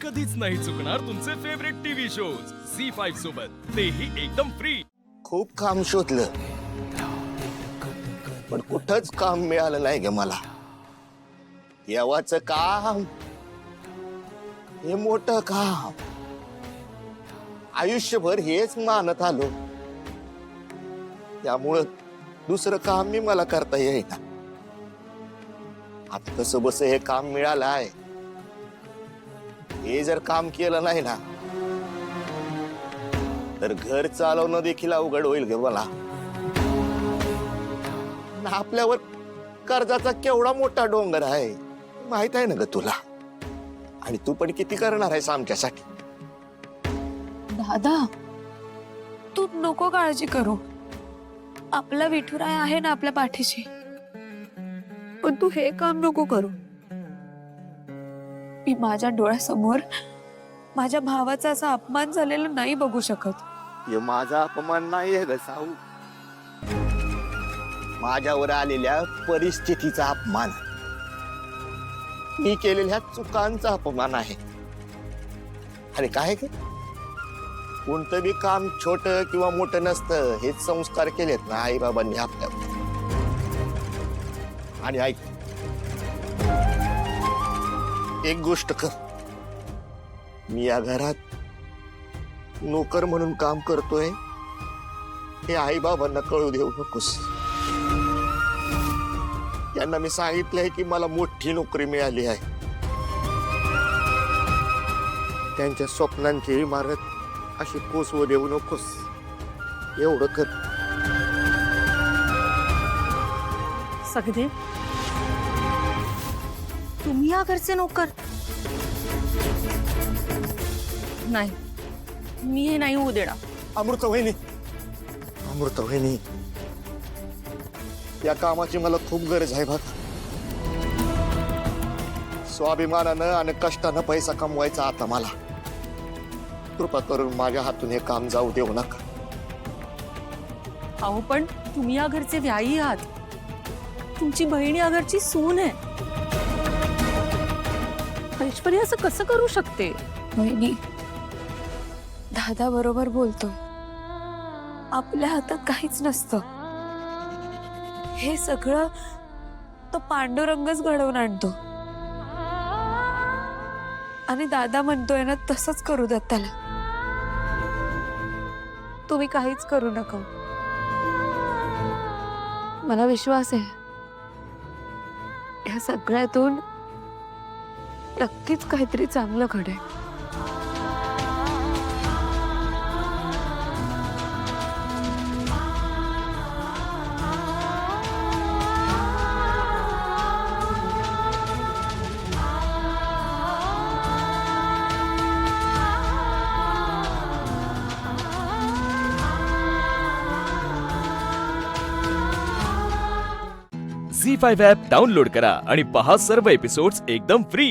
कधीच नाही चुकणार तुमचे फेवरेट टीव्ही शोज झी5 सोबत, तेही एकदम फ्री। खूप काम शोधलं पण कुठंच काम मिळालं नाही ग मला। देवाचं काम, हे मोठं काम, आयुष्यभर हेच मानत आलो, त्यामुळं दुसरं काम मी मला करता येईना। आता कसं बस हे काम मिळालं आहे, हे जर काम केलं नाही ना तर घर चालवणं देखील अवघड होईल ग मला। आपल्यावर कर्जाचा केवढा मोठा डोंगर आहे माहित आहे ना ग तुला, आणि तू पण किती करणार आहेस आमच्यासाठी। दादा, तू नको काळजी करू, आपला विठुराय आहे ना आपल्या पाठीशी। पण तू हे काम नको करू। मी माझ्या डोळ्यासमोर माझ्या भावाचा असा अपमान झालेला नाही बघू शकत। हे माझा अपमान नाहीये ग साऊ, माझ्यावर आलेल्या परिस्थितीचा अपमान, मी केलेल्या चुकांचा अपमान आहे। आणि काय ग, कोणतं बी काम छोट किंवा मोठं नसतं, हेच संस्कार केलेत ना आई बाबांनी आपल्यावर। आणि ऐक, एक गोष्ट कर, मी या घरात नोकर म्हणून काम करतोय हे आई बाबांना कळू देऊ नकोस। त्यांना मी सांगितलंय की मला मोठी नोकरी मिळाली आहे, त्यांच्या स्वप्नांची इमारत अशी कोसवू देऊ नकोस, एवढं कर। सगळे तुम्ही या घरचे नोकर? नाही, मी हे नाही होऊ देणार। अमृता वहिनी, अमृता वहिनी, या कामाची मला खूप गरज आहे बघा। स्वाभिमानानं आणि कष्टानं पैसा कमवायचा आता मला, कृपा करून माझ्या हातून हे काम जाऊ देऊ नका। अहो पण तुम्ही या घरचे व्यायी आहात, तुमची बहीण या घरची सून आहे। ऐश्वर्या असं कसं करू शकते? वहिनी, दादा बरोबर बोलतोय, आपल्या हातात काहीच नसतं, हे सगळं तो पांडुरंगच घडवून आणतो। आणि दादा म्हणतोय ना तसंच करू द्या त्याला, तुम्ही काहीच करू नका। मला विश्वास आहे या सगळ्यातून नक्कीच काहीतरी चांगलं घडेल। झी5 ॲप डाउनलोड करा आणि पहा सर्व एपिसोड्स एकदम फ्री।